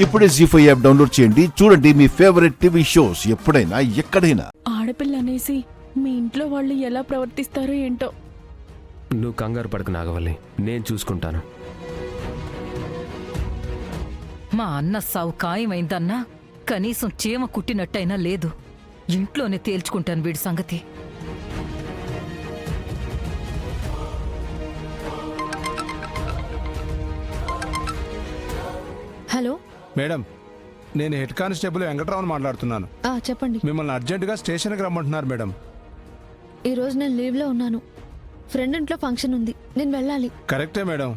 ఇప్పుడే జీ5 app download చేయండి. చూడండి మీ ఫేవరెట్ టీవీ షోస్ ఎప్పుడైనా ఎక్కడైనా. ఆడపిల్ల అనేసి మీ ఇంట్లో వాళ్ళు ఎలా ప్రవర్తిస్తారో ఏంటో. నువ్వు కంగారు పడకు నాగవల్లి, నేను చూసుకుంటాను. మా అన్న సావు ఖాయమైందన్నా కనీసం చీమ కుట్టినట్టయినా లేదు. ఇంట్లోనే తేల్చుకుంటాను వీడి సంగతి. హలో మేడం, నేను హెడ్ కానిస్టేబుల్ వెంకట్రావుని మాట్లాడుతున్నాను. చెప్పండి. మిమ్మల్ని అర్జెంటుగా స్టేషన్కి రమ్మంటున్నారు మేడం. ఈరోజు నేను లీవ్లో ఉన్నాను. ఫ్రెండ్ ఇంట్లో ఫంక్షన్ ఉంది, నేను వెళ్ళాలి. కరెక్టే మేడం,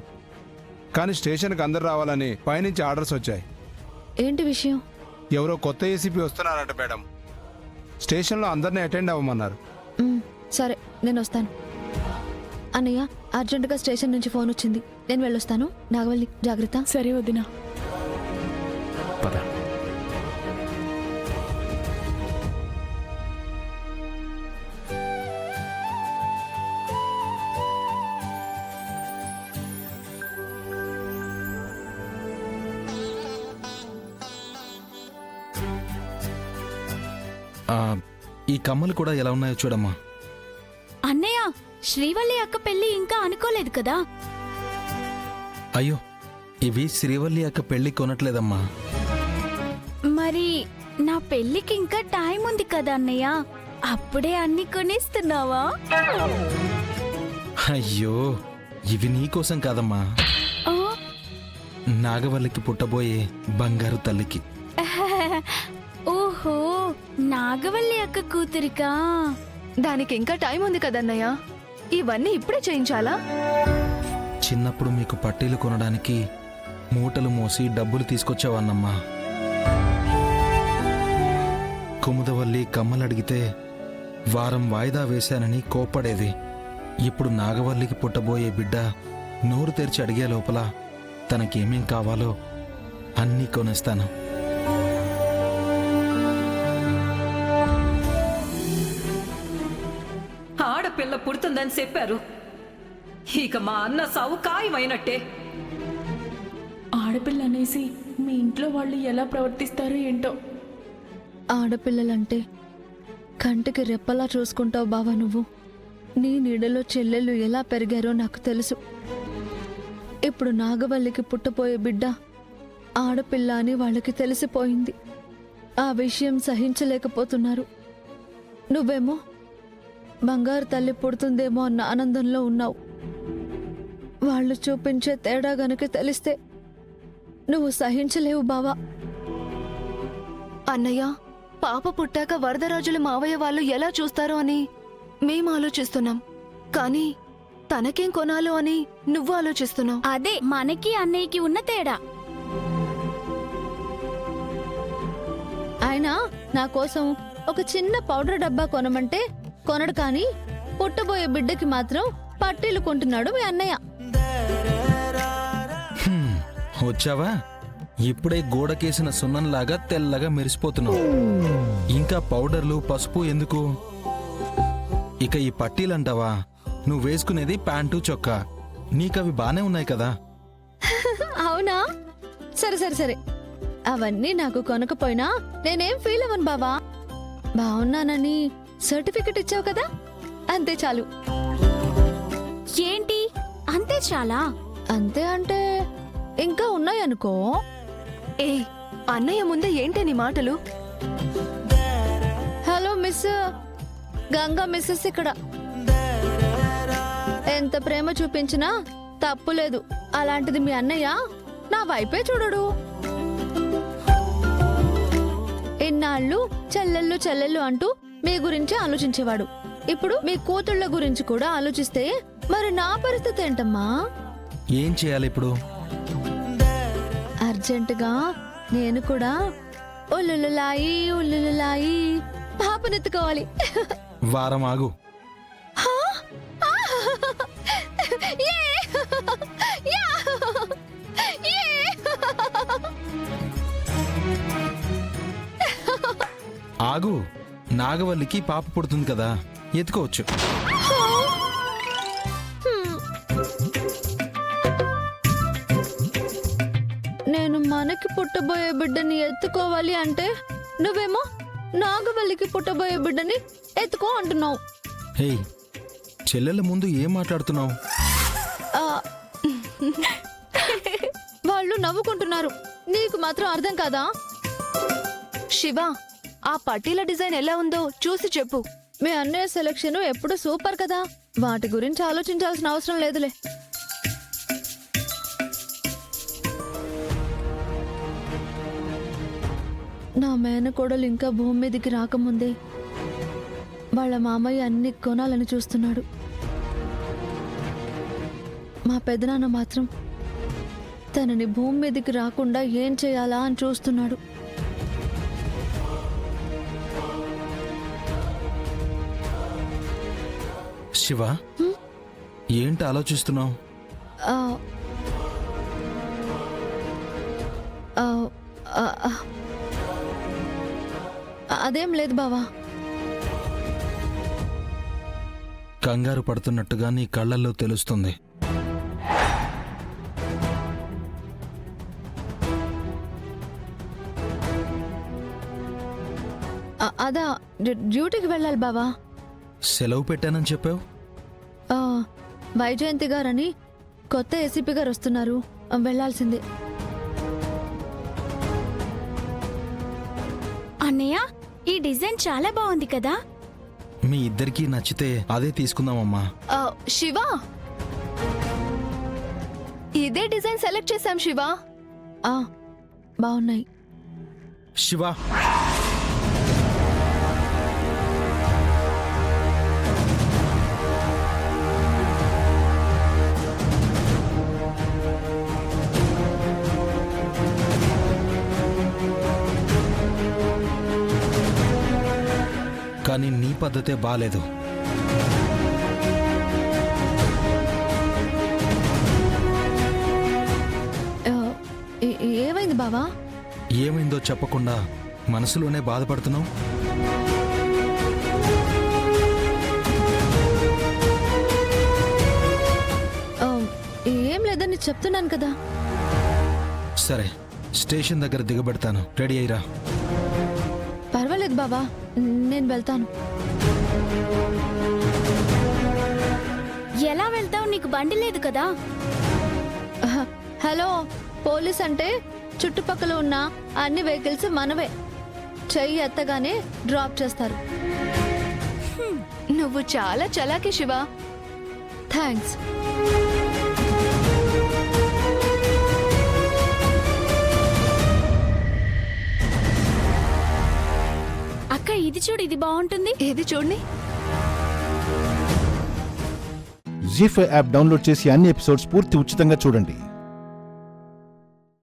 కానీ స్టేషన్కి అందరు రావాలని పైనుంచి ఆర్డర్స్ వచ్చాయి. ఏంటి విషయం? ఎవరో కొత్త ఏసీపీ వస్తున్నారంట మేడం. స్టేషన్లో అందరినీ అటెండ్ అవ్వమన్నారు. సరే, నేను వస్తాను. అన్నయ్య, అర్జెంటుగా స్టేషన్ నుంచి ఫోన్ వచ్చింది, నేను వెళ్ళొస్తాను. నాగవల్లి, జాగ్రత్త. సరే వదినా. పద. ఈ కమ్మలు కూడా ఎలా ఉన్నాయో చూడమ్మా. అన్నయ్య, శ్రీవల్లి అక్క పెళ్లి ఇంకా అనుకోలేదు కదా? అయ్యో, ఇవి శ్రీవల్లి అక్క పెళ్లి కొనట్లేదమ్మా. మరి నా పెళ్లికి ఇంకా టైం ఉంది కదా అన్నయ్య, అప్పుడే అన్ని కొనిస్తున్నావా? అయ్యో, ఇవి నీకోసం కాదమ్మా, ఆ? నాగవల్లికి పుట్టబోయే బంగారు తల్లికి. ఓహో, నాగవల్లి అక్క కూతురికా? దానికి ఇంకా టైం ఉంది కదన్నయ్య, ఇవన్నీ ఇప్పుడే చేయించాలా? చిన్నప్పుడు మీకు పట్టీలు కొనడానికి మూటలు మోసి డబ్బులు తీసుకొచ్చేవాన్నమ్మా. కుముదవల్లి కమ్మలు అడిగితే వారం వాయిదా వేశానని కోప్పడేది. ఇప్పుడు నాగవల్లికి పుట్టబోయే బిడ్డ నోరు తెరిచి అడిగే లోపల తనకేమేం కావాలో అన్నీ కొనేస్తాను. ఆడపిల్ల పుడుతుందని చెప్పారు, ఇక మా అన్న సావు ఖాయమైనట్టే. ఆడపిల్ల అనేసి మీ ఇంట్లో వాళ్ళు ఎలా ప్రవర్తిస్తారో ఏంటో. ఆడపిల్లలంటే కంటికి రెప్పలా చూసుకుంటావు బావా నువ్వు. నీ నీడలో చెల్లెళ్ళు ఎలా పెరిగారో నాకు తెలుసు. ఇప్పుడు నాగవల్లికి పుట్టపోయే బిడ్డ ఆడపిల్ల అని వాళ్ళకి తెలిసిపోయింది. ఆ విషయం సహించలేకపోతున్నారు. నువ్వేమో బంగారు తల్లి పుడుతుందేమో అన్న ఆనందంలో ఉన్నావు. వాళ్ళు చూపించే తేడా గనుక తెలిస్తే నువ్వు సహించలేవు బావా. అన్నయ్య, పాప పుట్టాక వరదరాజుల మావయ్య వాళ్ళు ఎలా చూస్తారో అని మేం ఆలోచిస్తున్నాం, కానీ తనకేం కొనాలో అని నువ్వు ఆలోచిస్తున్నావు. అదే మనకి అన్నయ్యకి ఉన్న తేడా. ఆయన నా కోసం ఒక చిన్న పౌడర్ డబ్బా కొనమంటే కొనడు, కానీ పుట్టబోయే బిడ్డకి మాత్రం పట్టీలు కొంటున్నాడు మీ అన్నయ్య. వచ్చావా? ఇప్పుడే గోడకేసిన సున్నంలాగా తెల్లగా మెరిసిపోతున్నావు. ఇంకా పౌడర్లు పసుపు ఎందుకు? ఇక ఈ పట్టీలంటావా? నువ్వు వేసుకునేది ప్యాంటు చొక్కా, నీకవి బానే ఉన్నాయి కదా. అవునా? సరే సరే సరే, అవన్నీ నాకు కొనకపోయినా నేనేం ఫీల్ అవ్వను బావా. బాగున్నానని సర్టిఫికెట్ ఇచ్చావు కదా, అంతే చాలు. ఏంటి అంతే చాలా? అంతే అంటే ఇంకా ఉన్నాయనుకో. ఏ, అన్నయ్య ముందే ఏంటే నీ మాటలు? హలో మిస్ గంగా మిస్సెస్ ఇక్కడ. ఎంత ప్రేమ చూపించినా తప్పులేదు. అలాంటిది మీ అన్నయ్య నా వైపే చూడడు. ఇన్నాళ్ళు చెల్లెళ్ళు చెల్లెళ్ళు అంటూ మీ గురించి ఆలోచించేవాడు. ఇప్పుడు మీ కూతుళ్ళ గురించి కూడా ఆలోచిస్తే మరి నా పరిస్థితి ఏంటమ్మా? ఏం చేయాలి ఇప్పుడు? అర్జెంటుగా నేను కూడా ఉల్లులాయి ఉల్లులాయి పాపనెత్తుకోవాలి. వారం ఆగు. ఆగు, నాగవల్లికి పాప పుడుతుంది కదా, ఎత్తుకోవచ్చు. నేను మనకి పుట్టబోయే బిడ్డని ఎత్తుకోవాలి అంటే నువ్వేమో నాగవల్లికి పుట్టబోయే బిడ్డని ఎత్తుకో అంటున్నావు. హే, చెల్లెల ముందు ఏం మాట్లాడుతున్నావు? ఆ, వాళ్ళు నవ్వుకుంటున్నారు, నీకు మాత్రం అర్థం కాదా? శివ, ఆ పట్టీల డిజైన్ ఎలా ఉందో చూసి చెప్పు. మీ అన్నయ్య సెలక్షన్ ఎప్పుడు సూపర్ కదా, వాటి గురించి ఆలోచించాల్సిన అవసరం లేదులే. నా మేనకోడలు ఇంకా భూమి మీదకి రాకముందే వాళ్ళ మామయ్య అన్ని కొనాలని చూస్తున్నాడు. మా పెదనాన్న మాత్రం తనని భూమి మీదకి రాకుండా ఏం చేయాలా అని చూస్తున్నాడు. శివ, ఏంటి ఆలోచిస్తున్నావు? ఆ, ఆ, ఆ, ఆ. అదేం లేదు బావా. కంగారు పడుతున్నట్టుగా నీ కళ్ళల్లో తెలుస్తుంది. అదా డ్యూటీకి వెళ్ళాలి బావా. సెలవు పెట్టానని చెప్పావు. ఆ, వైజయంతి గారని కొత్త ఏసీపీ గారు వస్తున్నారు, వెళ్ళాల్సిందే. అన్నయ్య, ఈ డిజైన్ చాలా బాగుంది కదా. మీ ఇద్దరికీ నచ్చితే అదే తీసుకుందామమ్మా. ఆ, శివ, ఇదే డిజైన్ సెలెక్ట్ చేశాం శివ. ఆ, బాగున్నాయి. శివ, కానీ నీ పద్ధతే బాలేదు. ఆ, ఏమైంది బావా? ఏమైందో చెప్పకుండా మనసులోనే బాధపడుతున్నావు. ఆ, ఏం లేదని చెప్తున్నాను కదా. సరే, స్టేషన్ దగ్గర దిగబెడతాను, రెడీ అయ్యిరా. పర్వాలేదు బావా, నేను వెళ్తాను. ఎలా వెళ్తావు? నీకు బండి లేదు కదా. హలో, పోలీస్ అంటే చుట్టుపక్కల ఉన్న అన్ని వెహికల్స్ మనవే. చెయ్యి ఎత్తగానే డ్రాప్ చేస్తారు. నువ్వు చాలా చలాకీ శివ. థ్యాంక్స్. అక్క, ఇది చూడు, ఇది బాగుంటుంది. ఏది చూడండి. జీ5 యాప్ డౌన్లోడ్ చేసి అన్ని ఎపిసోడ్స్ పూర్తి ఉచితంగా చూడండి.